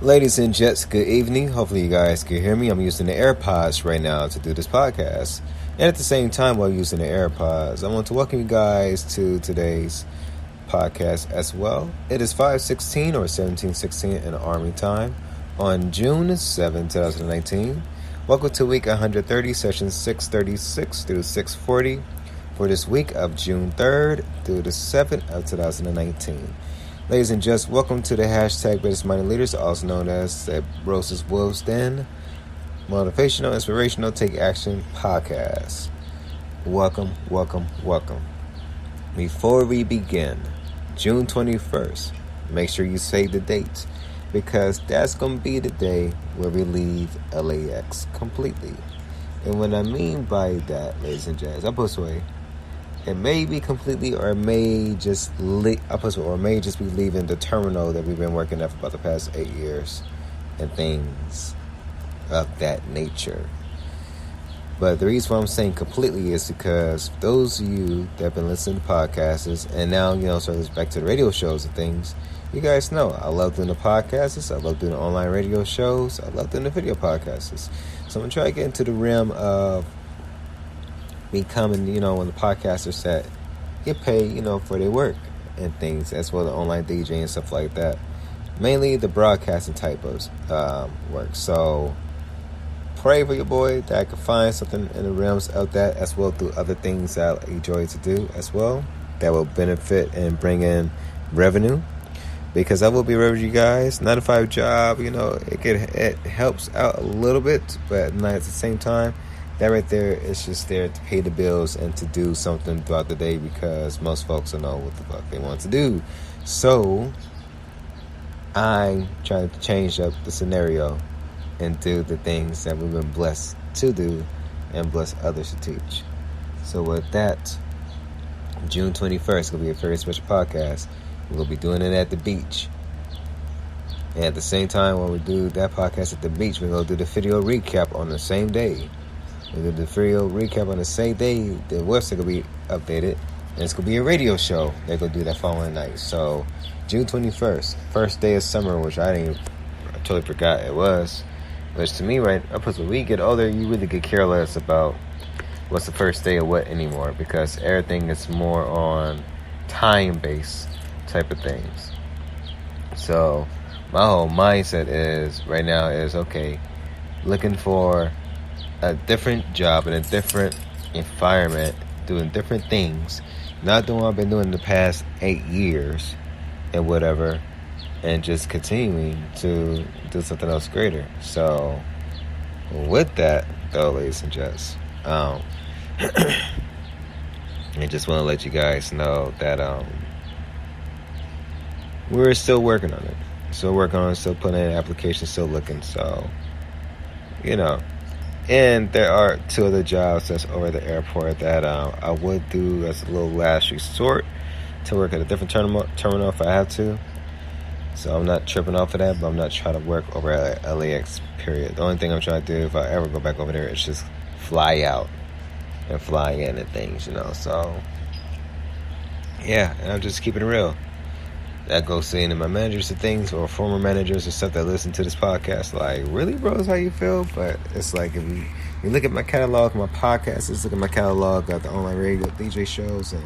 Ladies and gents, good evening. Hopefully you guys can hear me. I'm using the AirPods right now to do this podcast. And at the same time while using the AirPods, I want to welcome you guys to today's podcast as well. It is 5:16 or 17:16 in Army time on June 7, 2019. Welcome to week 130, session 636 through 640 for this week of June 3rd through the 7th of 2019. Ladies and gents, welcome to the hashtag Business Minded Leaders, also known as the Roses Wolves Den Motivational, Inspirational, Take Action Podcast. Welcome. Before we begin, June 21st, make sure you save the date because that's going to be the day where we leave LAX completely. And what I mean by that, ladies and gents, I put this way. It may be completely, or it may just be leaving the terminal that we've been working at for about the past 8 years, and things of that nature. But the reason why I'm saying completely is because those of you that have been listening to podcasts, and now so it's back to the radio shows and things. You guys know I love doing the podcasts. I love doing the online radio shows. I love doing the video podcasts. So I'm gonna try to get into the realm of becoming, when the podcasters set get paid, for their work and things, as well as the online DJ and stuff like that. Mainly the broadcasting type of work. So pray for your boy that I can find something in the realms of that, as well through other things that I enjoy to do as well that will benefit and bring in revenue. Because I will be with you guys. 9-to-5 job, it helps out a little bit, but not at the same time. That right there is just there to pay the bills and to do something throughout the day because most folks don't know what the fuck they want to do. So I'm trying to change up the scenario and do the things that we've been blessed to do and bless others to teach. So with that, June 21st will be a very special podcast. We'll be doing it at the beach. And at the same time, when we do that podcast at the beach, we're going to do the video recap on the same day. We do the video recap on the same day. The website will be updated. And it's going to be a radio show. They're going to do that following night. So, June 21st, first day of summer, which I totally forgot it was. Which to me, right, when we get older, you really get careless about what's the first day of what anymore. Because everything is more on time-based type of things. So, my whole mindset right now is, okay, looking for a different job in a different environment, doing different things, not doing what I've been doing the past 8 years and whatever, and just continuing to do something else greater. So with that though, ladies and gents, I just want to let you guys know that we're still working on it, still putting in applications, still looking. So and there are 2 other jobs that's over the airport that I would do as a little last resort to work at a different terminal if I have to. So I'm not tripping off of that, but I'm not trying to work over at LAX, period. The only thing I'm trying to do if I ever go back over there is just fly out and fly in and things, So, yeah, and I'm just keeping it real. That goes saying to my managers and things, or former managers or stuff that listen to this podcast, like, really, bro, is how you feel? But it's like, if you look at my catalog, my podcasts, look at my catalog of the online radio DJ shows and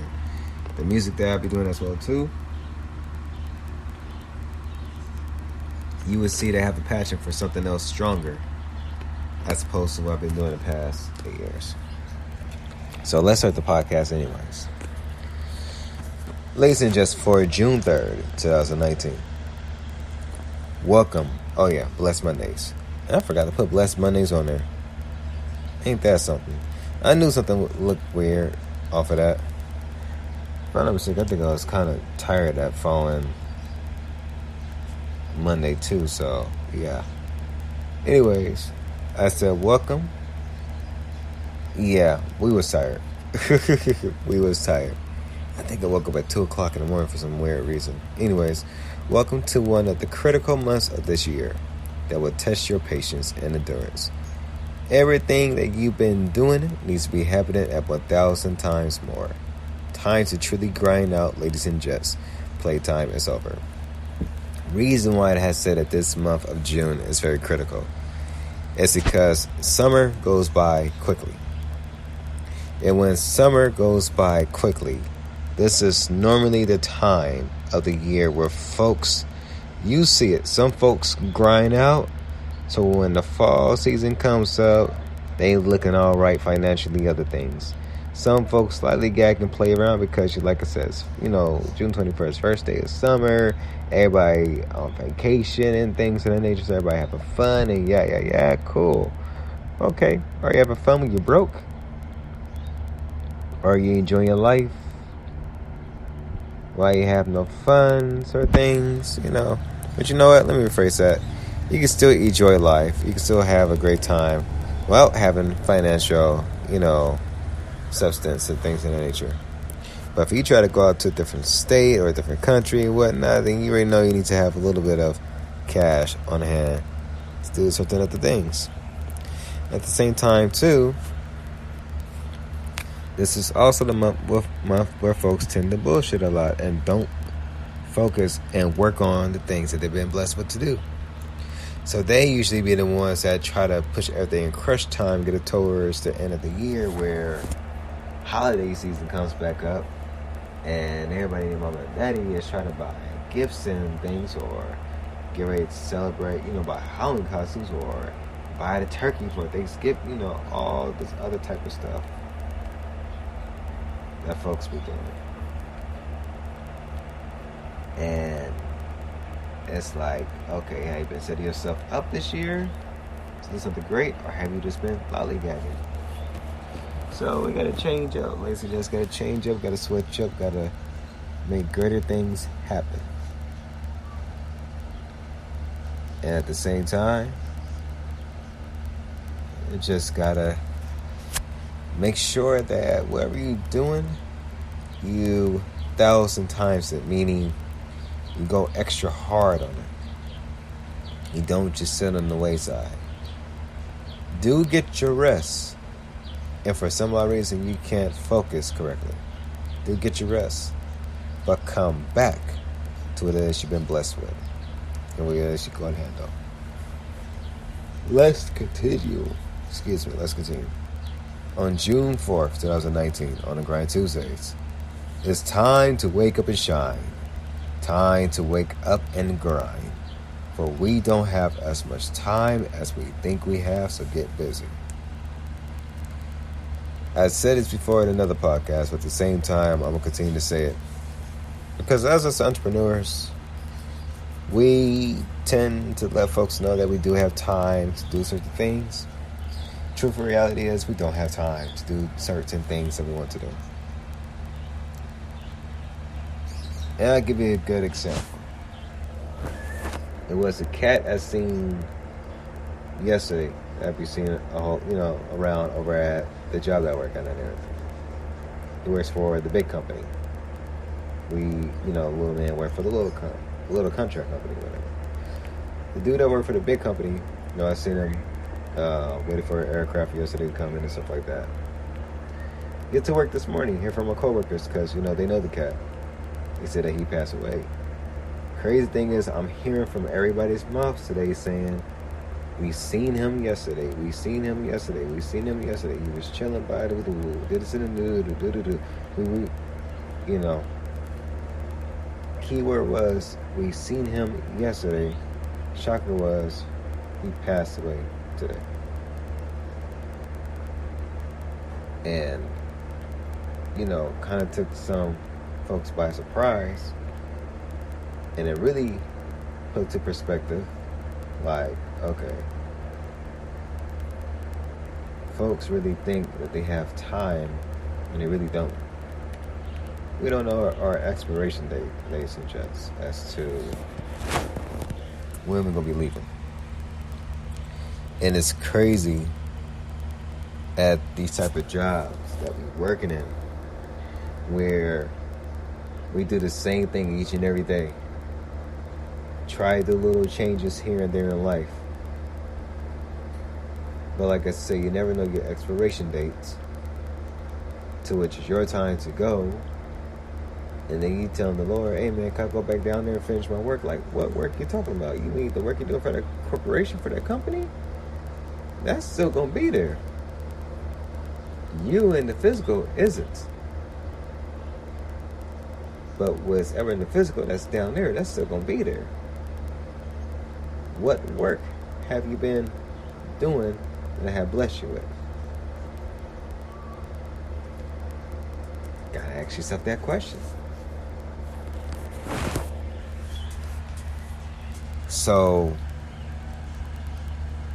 the music that I'll be doing as well too, you would see they have a passion for something else stronger as opposed to what I've been doing the past 8 years. So let's start the podcast anyways. Ladies and gents, for June 3rd, 2019. Welcome. Oh yeah, Blessed Mondays. And I forgot to put Blessed Mondays on there. Ain't that something? I knew something would look weird off of that. If I'm not mistaken, I think I was kind of tired of that following Monday too, so yeah. Anyways, I said welcome. Yeah, we was tired. We was tired. I think I woke up at 2 o'clock in the morning for some weird reason. Anyways, welcome to one of the critical months of this year that will test your patience and endurance. Everything that you've been doing needs to be happening at 1,000 times more. Time to truly grind out, ladies and gents. Playtime is over. Reason why it has said that this month of June is very critical is because summer goes by quickly. And when summer goes by quickly, this is normally the time of the year where folks, you see it, some folks grind out. So when the fall season comes up, they ain't looking all right financially, other things. Some folks slightly gag and play around because, like I said, June 21st, first day of summer, everybody on vacation and things of that nature, so everybody having fun and yeah, cool. Okay, are you having fun when you're broke? Are you enjoying your life? Why you have no fun, sort of things, But you know what? Let me rephrase that. You can still enjoy life. You can still have a great time without having financial, substance and things of that nature. But if you try to go out to a different state or a different country and whatnot, then you already know you need to have a little bit of cash on hand to do certain other things. At the same time, too, this is also the month where folks tend to bullshit a lot and don't focus and work on the things that they've been blessed with to do. So they usually be the ones that try to push everything in crush time, get it towards the end of the year where holiday season comes back up and everybody and mama and daddy is trying to buy gifts and things or get ready to celebrate, buy Halloween costumes or buy the turkey for Thanksgiving, all this other type of stuff that folks be doing. And it's like, okay, have you been setting yourself up this year to do something great, or have you just been lollygagging? So we gotta change up, ladies and gents. Gotta change up, gotta switch up, gotta make greater things happen. And at the same time, you just gotta make sure that whatever you're doing, you 1,000 times it, meaning you go extra hard on it. You don't just sit on the wayside. Do get your rest. And for some odd reason you can't focus correctly, do get your rest. But come back to what it is you've been blessed with and what it is you can handle. Let's continue. Let's continue. On June 4th, 2019, on the Grind Tuesdays, it's time to wake up and shine. Time to wake up and grind. For we don't have as much time as we think we have, so get busy. I said this before in another podcast, but at the same time, I'm going to continue to say it. Because as us entrepreneurs, we tend to let folks know that we do have time to do certain things. Truthful reality is we don't have time to do certain things that we want to do. And I'll give you a good example. It was a cat I seen yesterday. I've been seeing a whole, around over at the job that I work at and everything. He works for the big company. We, little man work for the little contract company, whatever. The dude that worked for the big company, I seen him waiting for an aircraft yesterday to come in and stuff like that. Get to work this morning, hear from my coworkers, because, they know the cat. They said that he passed away. Crazy thing is, I'm hearing from everybody's mouths today saying, we seen him yesterday. We seen him yesterday. We seen him yesterday. He was chilling by the did this in the keyword was we seen him yesterday. Shocker was he passed away today. And kind of took some folks by surprise, and it really put to perspective, like, okay, folks really think that they have time, and they really don't. We don't know our expiration date, ladies and gents, as to when we're going to be leaving. And it's crazy at these type of jobs that we're working in, where we do the same thing each and every day. Try the little changes here and there in life. But like I say, you never know your expiration dates, to which is your time to go. And then you telling the Lord, hey man, can I go back down there and finish my work? Like, what work you talking about? You mean the work you're doing for the corporation, for that company? That's still going to be there. You in the physical isn't. But what's ever in the physical that's down there, that's still going to be there. What work have you been doing that I have blessed you with? Gotta ask yourself that question. So,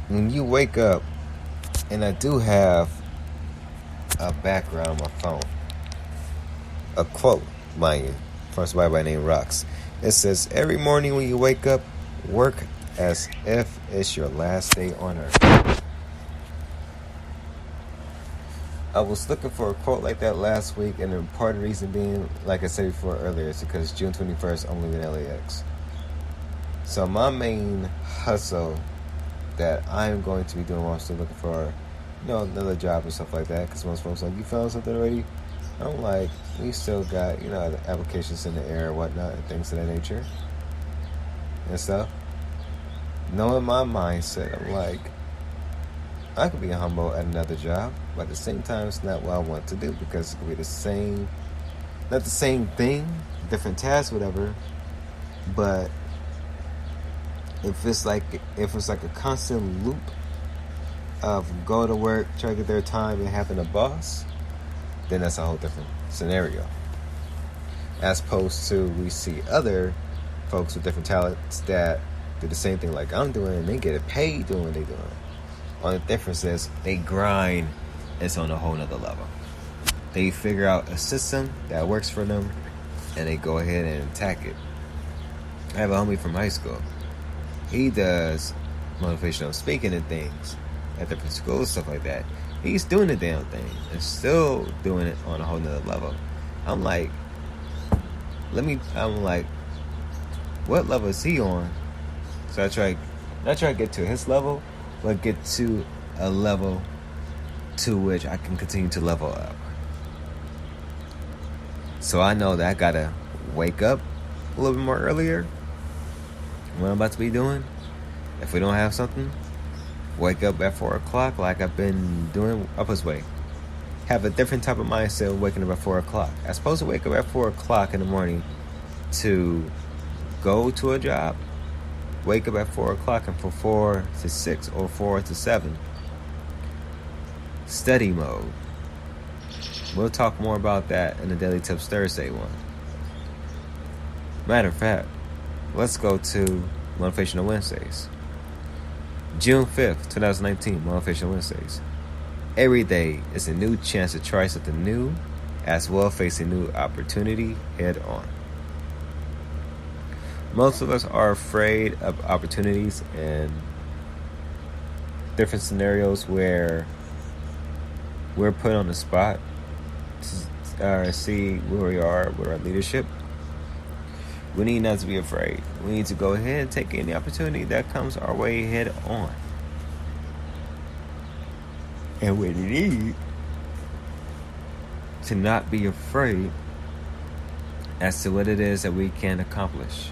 when you wake up, and I do have a background on my phone, a quote, mind you, from somebody by the name Rocks. It says, every morning when you wake up, work as if it's your last day on earth. I was looking for a quote like that last week, and part of the reason being, like I said before earlier, is because June 21st, I'm leaving LAX. So my main hustle that I'm going to be doing while I'm still looking for, another job and stuff like that, because most folks are like, you found something already? I'm like, we still got, the applications in the air and whatnot, and things of that nature and stuff. Knowing my mindset, I'm like, I could be humble at another job, but at the same time, it's not what I want to do, because it could be the same, not the same thing, different tasks, whatever, but if it's like a constant loop of go to work, try to get their time, and having a boss, then that's a whole different scenario. As opposed to, we see other folks with different talents that do the same thing like I'm doing, and they get paid doing what they're doing. Only difference is they grind is on a whole nother level. They figure out a system that works for them, and they go ahead and attack it. I have a homie from high school. He does motivational speaking and things at different schools, stuff like that. He's doing the damn thing and still doing it on a whole nother level. I'm like, what level is he on? So I try to get to his level, but get to a level to which I can continue to level up. So I know that I gotta wake up a little bit more earlier. What I'm about to be doing, if we don't have something, wake up at 4 o'clock like I've been doing up his way. Have a different type of mindset of waking up at 4 o'clock. I'm supposed to wake up at 4 o'clock in the morning to go to a job. Wake up at 4 o'clock, and from 4 to 6 or 4 to 7, study mode. We'll talk more about that in the Daily Tips Thursday one. Matter of fact, let's go to Motivational Wednesdays. June 5th, 2019, Motivational Wednesdays. Every day is a new chance to try something new, as well face a new opportunity head on. Most of us are afraid of opportunities and different scenarios where we're put on the spot to see where we are with our leadership. We need not to be afraid. We need to go ahead and take any opportunity that comes our way head on. And we need to not be afraid as to what it is that we can accomplish.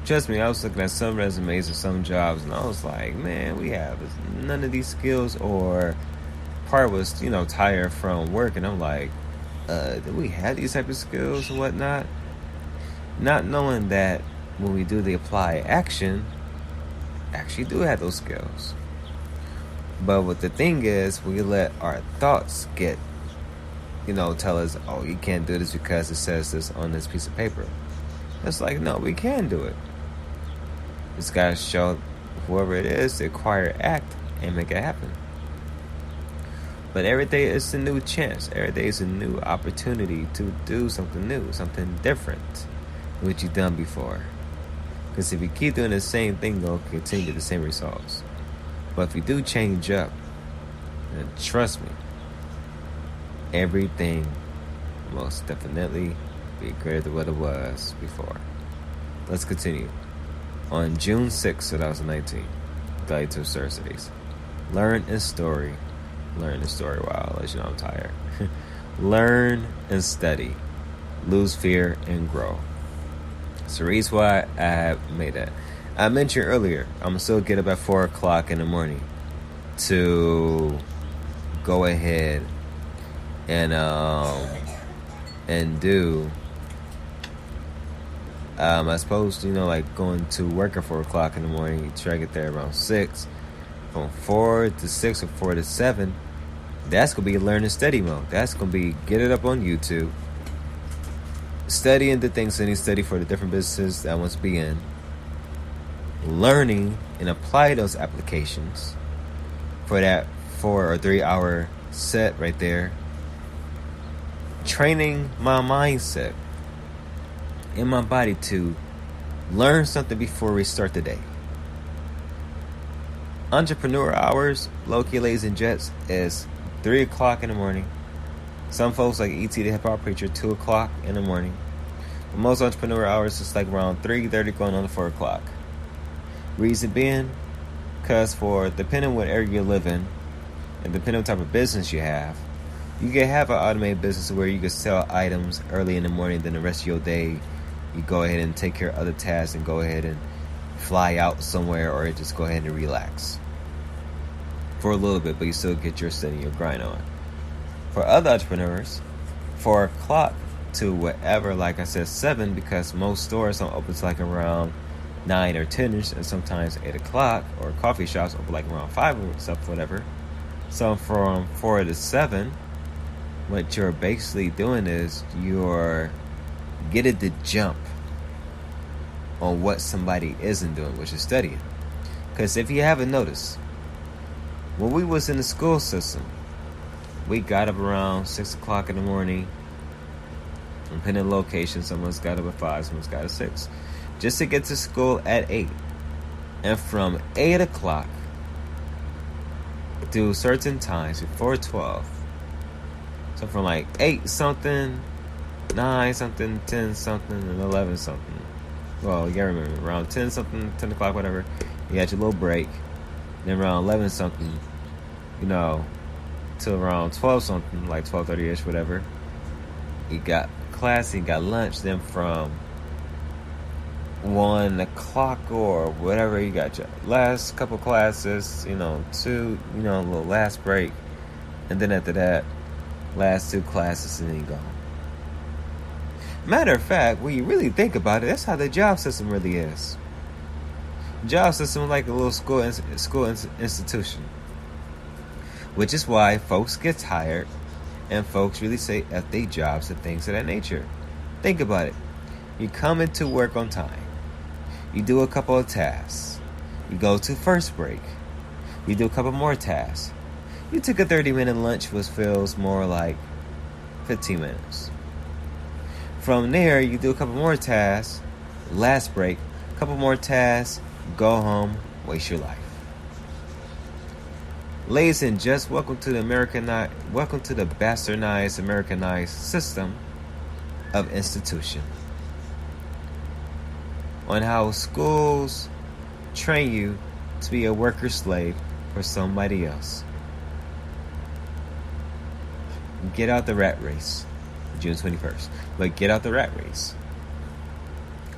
Trust me, I was looking at some resumes of some jobs, and I was like, man, we have none of these skills, or part was, tired from work, and I'm like, do we have these type of skills and whatnot? Not knowing that when we do the apply action, actually do have those skills. But what the thing is, we let our thoughts get, tell us, oh, you can't do this because it says this on this piece of paper. It's like, no, we can do it. Just gotta show whoever it is the required act and make it happen. But every day is a new chance. Every day is a new opportunity to do something new, something different than what you've done before. Because if you keep doing the same thing, you'll continue to get the same results. But if you do change up, then trust me, everything will most definitely be greater than what it was before. Let's continue. On June 6, 2019, Daily Tips Thursdays. Learn and story. Learn and story. Wow, I'll let you know I'm tired. Learn and study. lose fear, and grow. So the reason why I made that. I mentioned earlier, I'm gonna still get up at 4 o'clock in the morning to go ahead and do I suppose, like going to work at 4 o'clock in the morning. You try to get there around 6. From 4 to 6 or 4 to 7, that's going to be learn and study mode. That's going to be get it up on YouTube, studying the things I need to study for the different businesses that I want to be in, learning and apply those applications for that 4 or 3 hour set right there, training my mindset in my body to learn something before we start the day. Entrepreneur hours, low-key ladies and jets, is 3 o'clock in the morning. Some folks like E.T. the Hip Hop Preacher, 2 o'clock in the morning. But most entrepreneur hours is like around 3:30 going on to 4 o'clock. Reason being, because for depending on what area you live in and depending on what type of business you have, you can have an automated business where you can sell items early in the morning, then the rest of your day you go ahead and take care of other tasks and go ahead and fly out somewhere or just go ahead and relax for a little bit, but you still get your study, your grind on. For other entrepreneurs, 4 o'clock to whatever, like I said, 7, because most stores don't open to like around 9 or 10ish, and sometimes 8 o'clock, or coffee shops open like around 5 or stuff, whatever. So from 4 to 7, what you're basically doing is you're getting the jump on what somebody isn't doing, which is studying. Because if you haven't noticed, when we was in the school system, we got up around 6 o'clock in the morning, depending on location. Some of us got up at 5, some of us got at 6, just to get to school at 8. And from 8 o'clock to certain times before 12, so from like 8 something, 9 something, 10 something, and 11 something. Well, you gotta remember, around 10 something, 10 o'clock, whatever, you had your little break. Then around 11 something, till around 12 something, like 12:30ish, whatever, you got class, you got lunch. Then from 1 o'clock or whatever, you got your last couple classes, 2, a little last break. And then after that, last 2 classes, and then you go home. Matter of fact, when you really think about it, that's how the job system really is. Job system is like a little school institution, which is why folks get tired and folks really say F their jobs and things of that nature. Think about it. You come into work on time. You do a couple of tasks. You go to first break. You do a couple more tasks. You took a 30-minute lunch, which feels more like 15 minutes. From there, you do a couple more tasks, last break, a couple more tasks, go home, waste your life. Ladies and gents, welcome to the bastardized, Americanized system of institution. On how schools train you to be a worker slave for somebody else. Get out the rat race. June 21st. But get out the rat race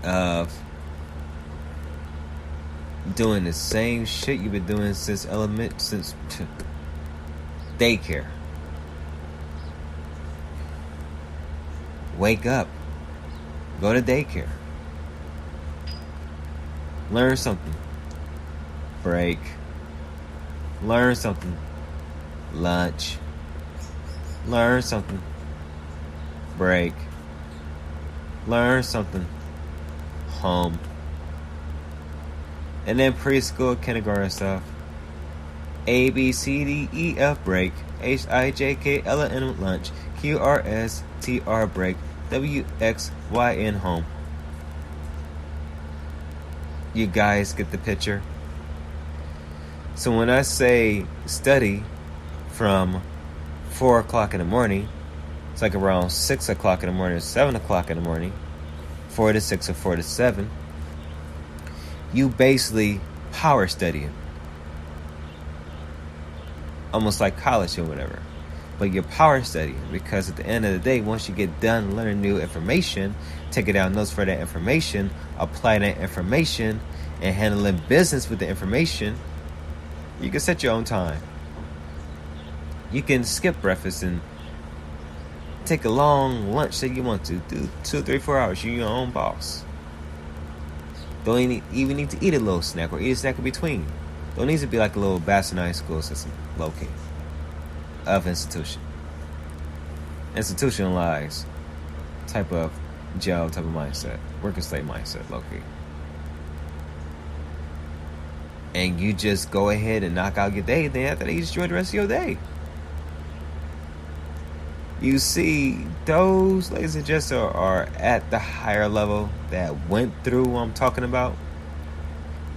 of doing the same shit you've been doing since daycare. Wake up. Go to daycare. Learn something. Break. Learn something. Lunch. Learn something. Break. Learn something. Home. And then preschool, kindergarten stuff. A, B, C, D, E, F, break. H, I, J, K, L, N, lunch. Q, R, S, T, R, break. W, X, Y, N, home. You guys get the picture? So when I say study from 4 o'clock in the morning, it's like around 6 o'clock in the morning or 7 o'clock in the morning, 4 to 6 or 4 to 7, you basically power studying. Almost like college or whatever. but you're power studying, because at the end of the day, once you get done learning new information, taking down notes for that information, apply that information, and handling business with the information, you can set your own time. You can skip breakfast and take a long lunch that you want to. Do 2, 3, 4 hours. You're your own boss. Don't even need to eat a little snack or eat a snack in between. Don't need to be like a little bastardized school system, low-key, of institution. Institutionalized type of jail type of mindset. Working slave mindset, low-key. And you just go ahead and knock out your day, then after that you just enjoy the rest of your day. You see, those, ladies and gentlemen, are at the higher level that went through what I'm talking about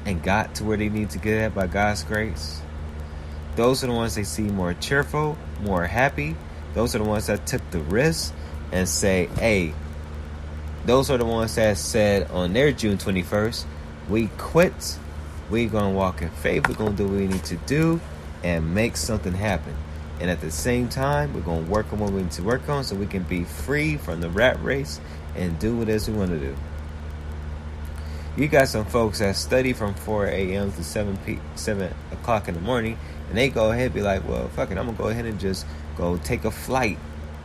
and got to where they need to get at by God's grace. Those are the ones they see more cheerful, more happy. Those are the ones that took the risk and say, hey, those are the ones that said on their June 21st, we quit. We're going to walk in faith. We're going to do what we need to do and make something happen. And at the same time, we're going to work on what we need to work on so we can be free from the rat race and do what it is we want to do. You got some folks that study from 4 a.m. to 7 o'clock in the morning, and they go ahead and be like, well, fuck it, I'm going to go ahead and just go take a flight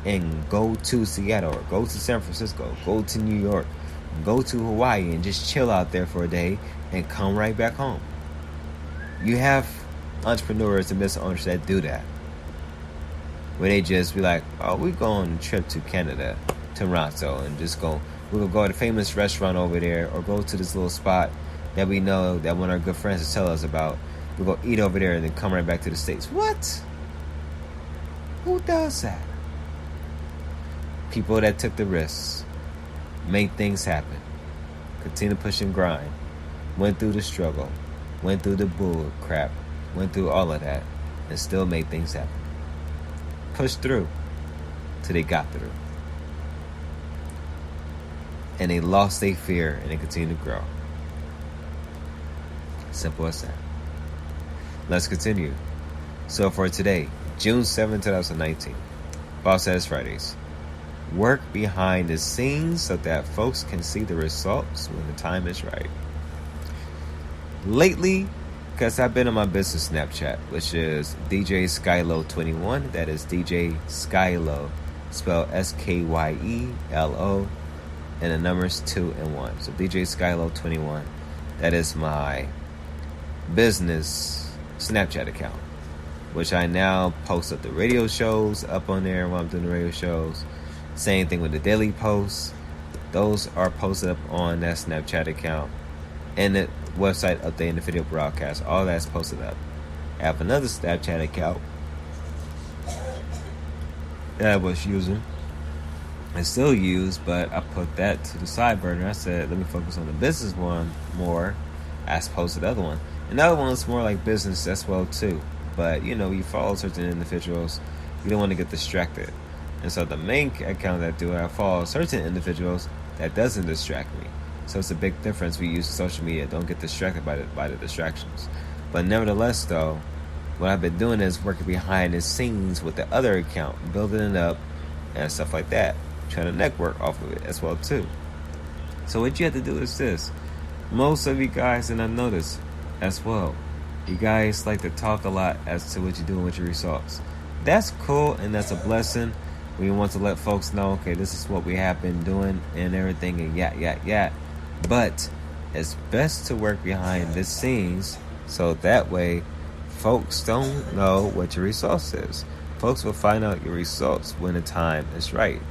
and go to Seattle or go to San Francisco, go to New York, go to Hawaii and just chill out there for a day and come right back home. You have entrepreneurs and business owners that do that, where they just be like, oh, we're going on a trip to Canada, Toronto, and just we're going to go to a famous restaurant over there or go to this little spot that we know that one of our good friends tell us about. We're going to eat over there and then come right back to the States. What? Who does that? People that took the risks, made things happen, continue to push and grind, went through the struggle, went through the bull crap, went through all of that, and still made things happen. Pushed through till they got through. And they lost their fear and they continue to grow. Simple as that. Let's continue. So for today, June 7, 2019, Boss Says Fridays. Work behind the scenes so that folks can see the results when the time is right. Lately, because I've been on my business Snapchat, which is DJ Skylo21. That is DJ Skylo, spelled Skyelo, and the numbers 2 and 1. So DJ Skylo21. That is my business Snapchat account, which I now post up the radio shows up on there while I'm doing the radio shows. Same thing with the daily posts. Those are posted up on that Snapchat account. And the website updating the video broadcast. All that's posted up. I have another Snapchat account that I was using and still use, but I put that to the side burner. I said, let me focus on the business one more as opposed to the other one. And the other one is more like business as well too. But you follow certain individuals, you don't want to get distracted. And so the main account that I follow certain individuals that doesn't distract me. So it's a big difference. We use social media. Don't get distracted by the distractions. But nevertheless, though, what I've been doing is working behind the scenes with the other account, building it up and stuff like that. Trying to network off of it as well too. So what you have to do is this. Most of you guys, and I notice as well, you guys like to talk a lot as to what you're doing with your results. That's cool and that's a blessing. We want to let folks know, okay, this is what we have been doing and everything and yat. But it's best to work behind the scenes so that way folks don't know what your results is. Folks will find out your results when the time is right.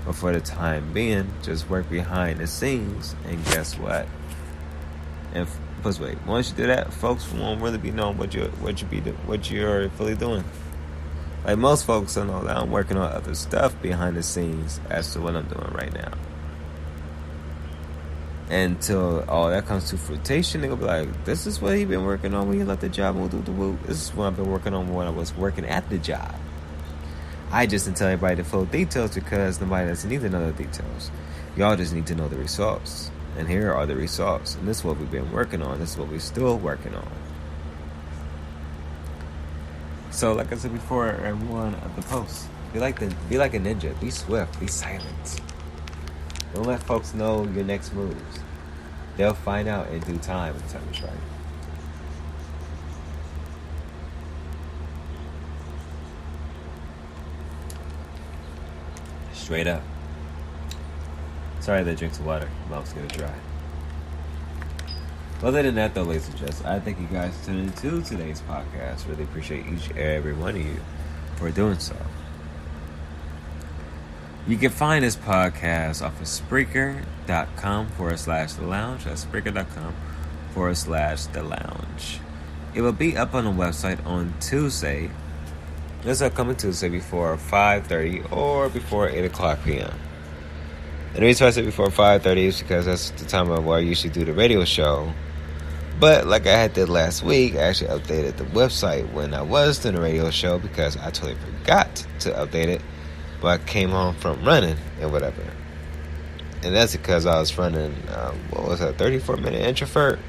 But for the time being, just work behind the scenes and guess what? And plus, once you do that, folks won't really be knowing what you're fully doing. Like most folks don't know that I'm working on other stuff behind the scenes as to what I'm doing right now. Until all that comes to fruition, they'll be like, this is what he been working on when he left the job. This is what I've been working on when I was working at the job. I just didn't tell everybody the full details because nobody doesn't need to know the details. Y'all just need to know the results. And here are the results. And this is what we've been working on. This is what we're still working on. So, like I said before in one of the posts, Be like a ninja. Be swift. Be silent. Don't let folks know your next moves. They'll find out in due time when the time is right. Straight up. Sorry that drinks of water. Mouth's gonna dry. Other than that, though, ladies and gents, I thank you guys for tuning into today's podcast. Really appreciate each and every one of you for doing so. You can find this podcast off of Spreaker.com/The Lounge. That's Spreaker.com/The Lounge. It will be up on the website on Tuesday. This upcoming Tuesday before 5:30 or before 8 o'clock p.m. And the reason why I said before 5:30 is because that's the time where I usually do the radio show. But like I did last week, I actually updated the website when I was doing the radio show because I totally forgot to update it when I came home from running and whatever. And that's because I was running, 34-minute introvert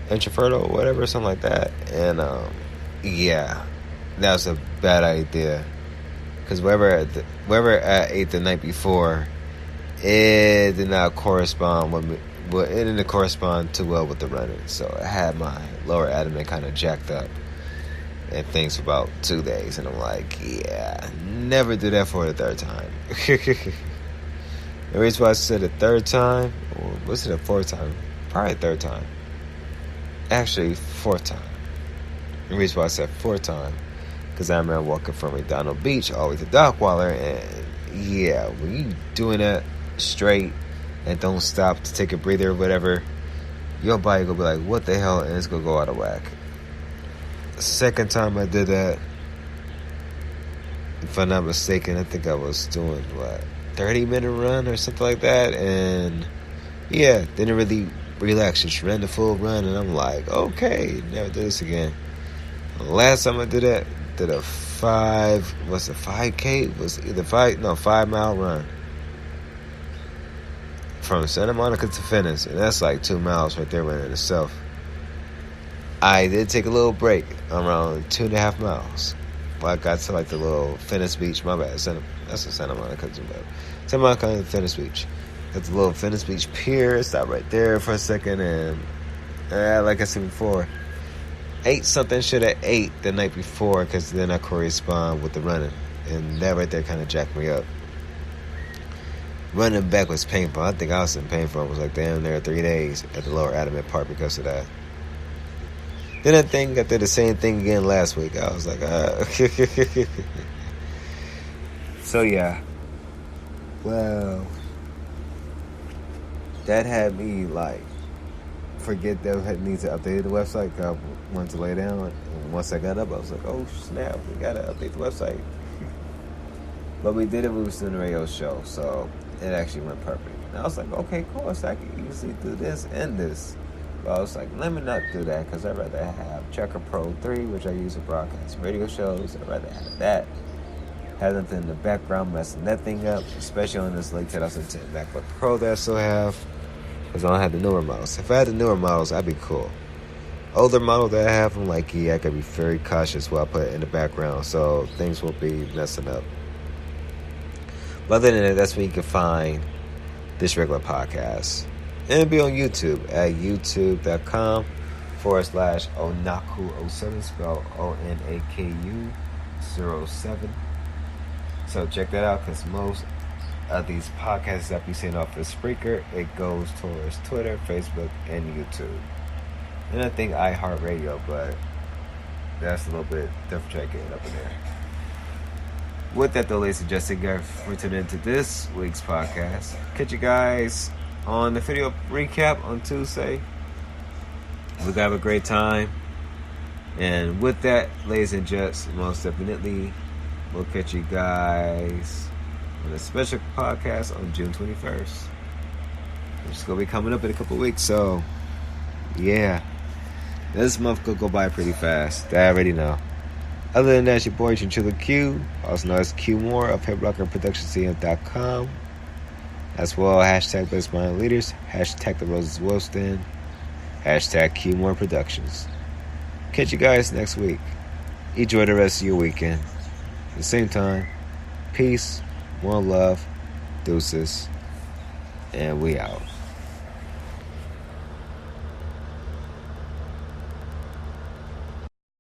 or whatever, something like that. And yeah, that was a bad idea because wherever I ate the night before, it did not correspond with me. But it didn't correspond too well with the running, so I had my lower abdomen kind of jacked up and things for about 2 days, and I'm like, yeah, never do that for the third time. The reason why I said the third time, or was it a fourth time? Probably third time. Actually, fourth time. The reason why I said fourth time, because I remember walking from McDonald Beach all the way to Dockweiler, and yeah, when you doing that straight and don't stop to take a breather or whatever, your body gonna be like, what the hell, and it's gonna go out of whack. The second time I did that, if I'm not mistaken, I think I was doing 30-minute run or something like that, and yeah, didn't really relax, just ran the full run, and I'm like, okay, never do this again. The last time I did that, did a 5K? Was either 5-mile run from Santa Monica to Venice, and that's like 2 miles right there in itself. I did take a little break around 2.5 miles. Well, I got to like the little Venice Beach. My bad, that's a Santa Monica too bad. Santa Monica and Venice Beach. Got the little Venice Beach pier. Stopped right there for a second, and like I said before, ate something should have ate the night before because then I correspond with the running, and that right there kind of jacked me up. Running back was painful. I think I was in pain for almost like damn near 3 days at the lower abdomen part because of that. Then I think I did the same thing again last week. I was like, So yeah. Well, that had me like forget that I need to update the website. I wanted to lay down, and once I got up, I was like, oh snap, we gotta update the website. But we did it. We was doing the radio show, so it actually went perfect. And I was like, okay, cool. So I can easily do this and this. But I was like, let me not do that because I'd rather have Checker Pro 3, which I use to broadcast radio shows. I'd rather have that. Have nothing in the background messing that thing up, especially on this late 2010 MacBook Pro that I still have, because I don't have the newer models. If I had the newer models, that'd be cool. Older model that I have, I'm like, yeah, I gotta be very cautious what I put in the background so things won't be messing up. But other than that, that's where you can find this regular podcast. And it'll be on YouTube at youtube.com/Onaku07, spelled ONAKU 07. So check that out, because most of these podcasts that be sent off the Spreaker, it goes towards Twitter, Facebook, and YouTube. And I think iHeartRadio, but that's a little bit different track getting up in there. With that, though, ladies and gentlemen, for tuning into this week's podcast. Catch you guys on the video recap on Tuesday. We're going to have a great time. And with that, ladies and gents, most definitely, we'll catch you guys on a special podcast on June 21st. Which is going to be coming up in a couple weeks. So, yeah. This month could go by pretty fast. I already know. Other than that, it's your boy Chinchilla Q, also known as Q Moore of HipRockerProductionsCM.com. As well, hashtag Best Mind Leaders, hashtag The Roses Wilston, hashtag Q Moore Productions. Catch you guys next week. Enjoy the rest of your weekend. At the same time, Peace, more love, deuces, and we out.